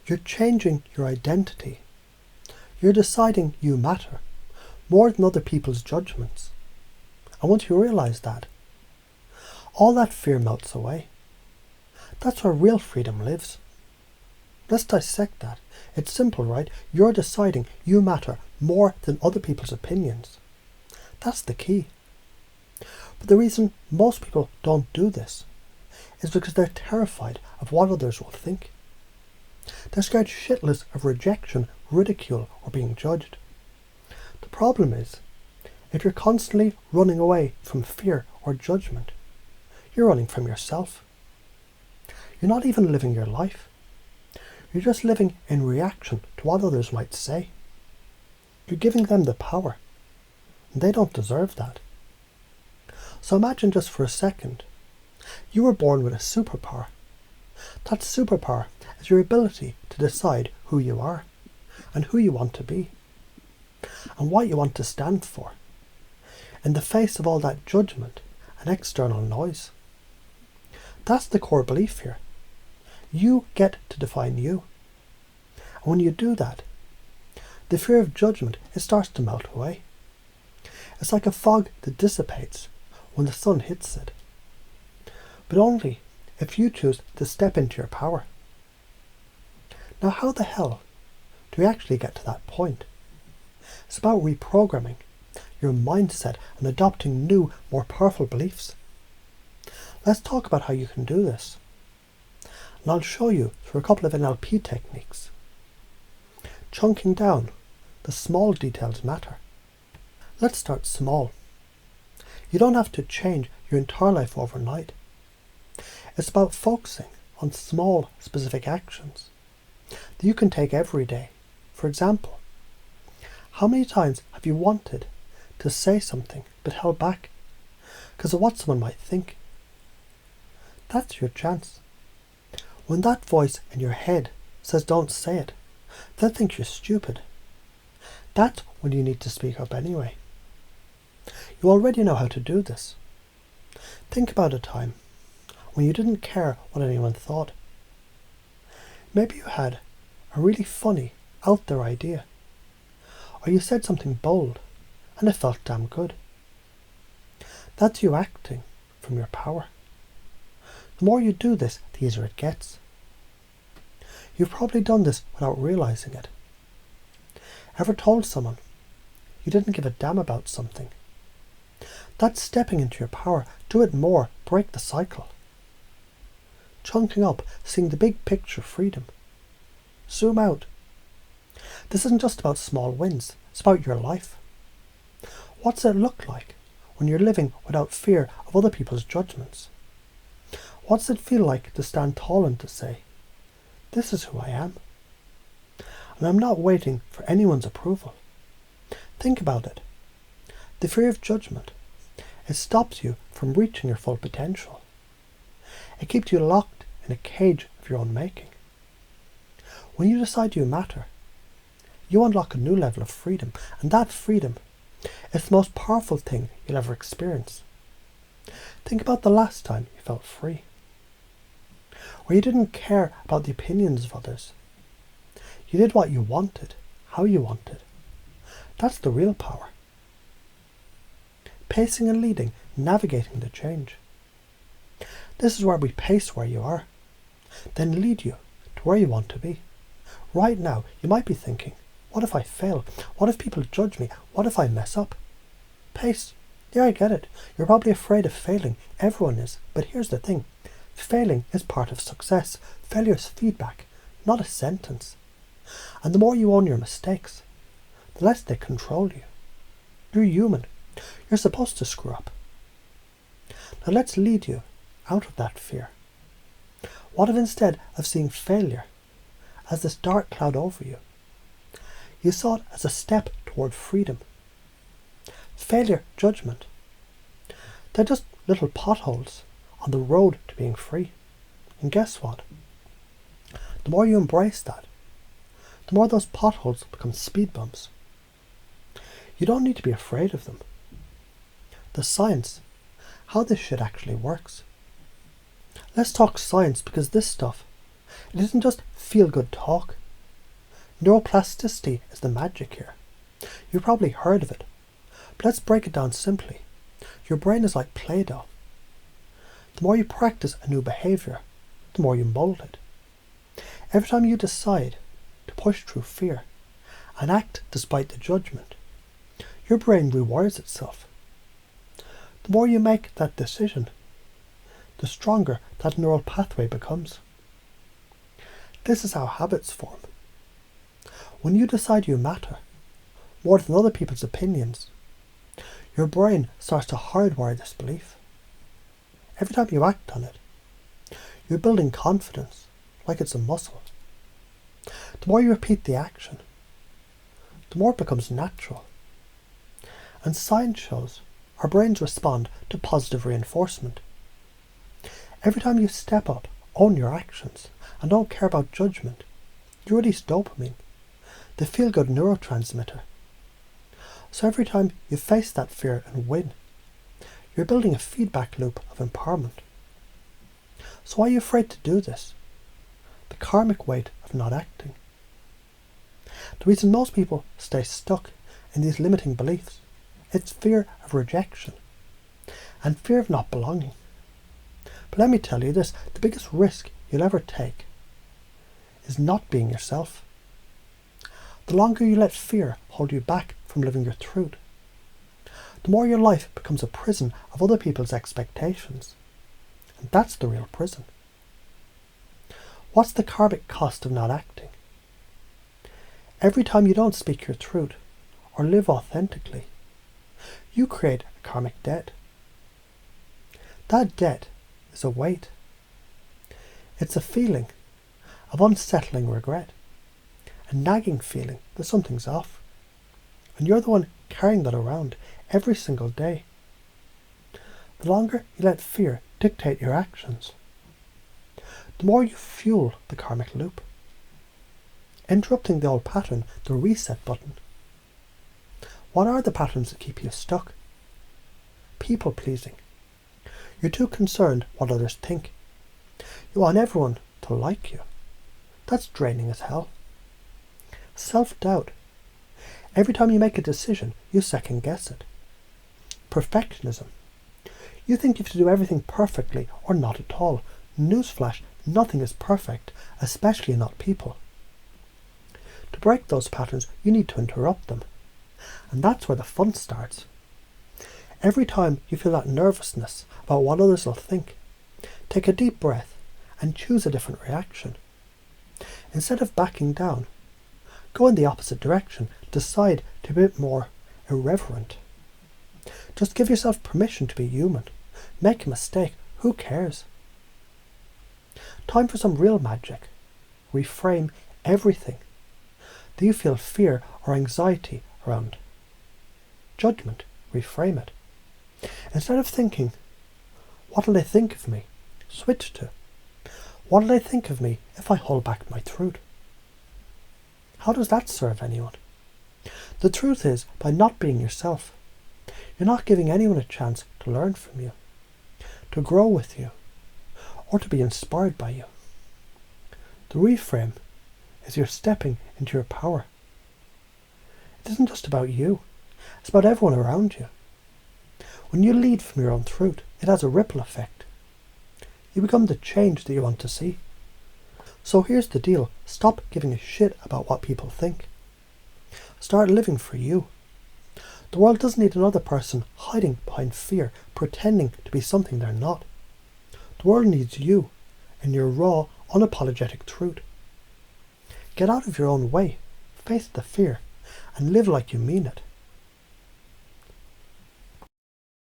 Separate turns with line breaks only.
You're changing your identity. You're deciding you matter more than other people's judgments. And once you realise that, all that fear melts away. That's where real freedom lives. Let's dissect that. It's simple, right? You're deciding you matter more than other people's opinions. That's the key. But the reason most people don't do this is because they're terrified of what others will think. They're scared shitless of rejection, ridicule, or being judged. The problem is, if you're constantly running away from fear or judgment, you're running from yourself. You're not even living your life. You're just living in reaction to what others might say. You're giving them the power, and they don't deserve that. So imagine just for a second, you were born with a superpower. That superpower is your ability to decide who you are, and who you want to be, and what you want to stand for, in the face of all that judgment and external noise. That's the core belief here. You get to define you. And when you do that, the fear of judgment, it starts to melt away. It's like a fog that dissipates when the sun hits it. But only if you choose to step into your power. Now, how the hell do we actually get to that point? It's about reprogramming your mindset and adopting new, more powerful beliefs. Let's talk about how you can do this. And I'll show you through a couple of NLP techniques. Chunking down, the small details matter. Let's start small. You don't have to change your entire life overnight. It's about focusing on small, specific actions that you can take every day. For example, how many times have you wanted to say something but held back because of what someone might think? That's your chance. When that voice in your head says don't say it, they'll think you're stupid. That's when you need to speak up anyway. You already know how to do this. Think about a time when you didn't care what anyone thought. Maybe you had a really funny, out there idea, or you said something bold and it felt damn good. That's you acting from your power. The more you do this, the easier it gets. You've probably done this without realizing it. Ever told someone you didn't give a damn about something? That's stepping into your power. Do it more. Break the cycle. Chunking up, seeing the big picture freedom. Zoom out. This isn't just about small wins. It's about your life. What's it look like when you're living without fear of other people's judgments? What's it feel like to stand tall and to say, this is who I am, and I'm not waiting for anyone's approval? Think about it. The fear of judgment, it stops you from reaching your full potential. It keeps you locked in a cage of your own making. When you decide you matter, you unlock a new level of freedom, and that freedom is the most powerful thing you'll ever experience. Think about the last time you felt free, where you didn't care about the opinions of others. You did what you wanted, how you wanted. That's the real power. Pacing and leading, navigating the change. This is where we pace where you are, then lead you to where you want to be. Right now, you might be thinking, what if I fail? What if people judge me? What if I mess up? Pace. Yeah, I get it. You're probably afraid of failing. Everyone is. But here's the thing. Failing is part of success. Failure is feedback, not a sentence. And the more you own your mistakes, the less they control you. You're human. You're supposed to screw up. Now let's lead you out of that fear. What if instead of seeing failure as this dark cloud over you, you saw it as a step toward freedom? Failure, judgment, they're just little potholes on the road to being free. And guess what? The more you embrace that, the more those potholes become speed bumps. You don't need to be afraid of them. The science, how this shit actually works. Let's talk science, because this stuff, It isn't just feel-good talk. Neuroplasticity is the magic here. You've probably heard of it, but let's break it down simply. Your brain is like Play-Doh. The more you practice a new behaviour, the more you mould it. Every time you decide to push through fear and act despite the judgment, your brain rewires itself. The more you make that decision, the stronger that neural pathway becomes. This is how habits form. When you decide you matter, more than other people's opinions, your brain starts to hardwire this belief. Every time you act on it, you're building confidence like it's a muscle. The more you repeat the action, the more it becomes natural. And science shows our brains respond to positive reinforcement. Every time you step up, own your actions, and don't care about judgment, you release dopamine, the feel-good neurotransmitter. So every time you face that fear and win, you're building a feedback loop of empowerment. So why are you afraid to do this? The karmic weight of not acting. The reason most people stay stuck in these limiting beliefs, it's fear of rejection and fear of not belonging. But let me tell you this, the biggest risk you'll ever take is not being yourself. The longer you let fear hold you back from living your truth, the more your life becomes a prison of other people's expectations. And that's the real prison. What's the karmic cost of not acting? Every time you don't speak your truth or live authentically, you create a karmic debt. That debt is a weight. It's a feeling of unsettling regret, a nagging feeling that something's off. And you're the one carrying that around every single day. The longer you let fear dictate your actions, the more you fuel the karmic loop, interrupting the old pattern, the reset button. What are the patterns that keep you stuck? People pleasing. You're too concerned what others think. You want everyone to like you. That's draining as hell. Self-doubt. Every time you make a decision, you second guess it. Perfectionism. You think you have to do everything perfectly or not at all. Newsflash, nothing is perfect, especially not people. To break those patterns, you need to interrupt them. And that's where the fun starts. Every time you feel that nervousness about what others will think, take a deep breath and choose a different reaction. Instead of backing down, go in the opposite direction. Decide to be a bit more irreverent. Just give yourself permission to be human. Make a mistake. Who cares? Time for some real magic. Reframe everything. Do you feel fear or anxiety around judgment? Reframe it. Instead of thinking, what will they think of me? Switch to, what will they think of me if I hold back my truth? How does that serve anyone? The truth is, by not being yourself, you're not giving anyone a chance to learn from you, to grow with you, or to be inspired by you. The reframe is you're stepping into your power. It isn't just about you, it's about everyone around you. When you lead from your own truth, it has a ripple effect. You become the change that you want to see. So here's the deal. Stop giving a shit about what people think. Start living for you. The world doesn't need another person hiding behind fear, pretending to be something they're not. The world needs you and your raw, unapologetic truth. Get out of your own way, face the fear, and live like you mean it.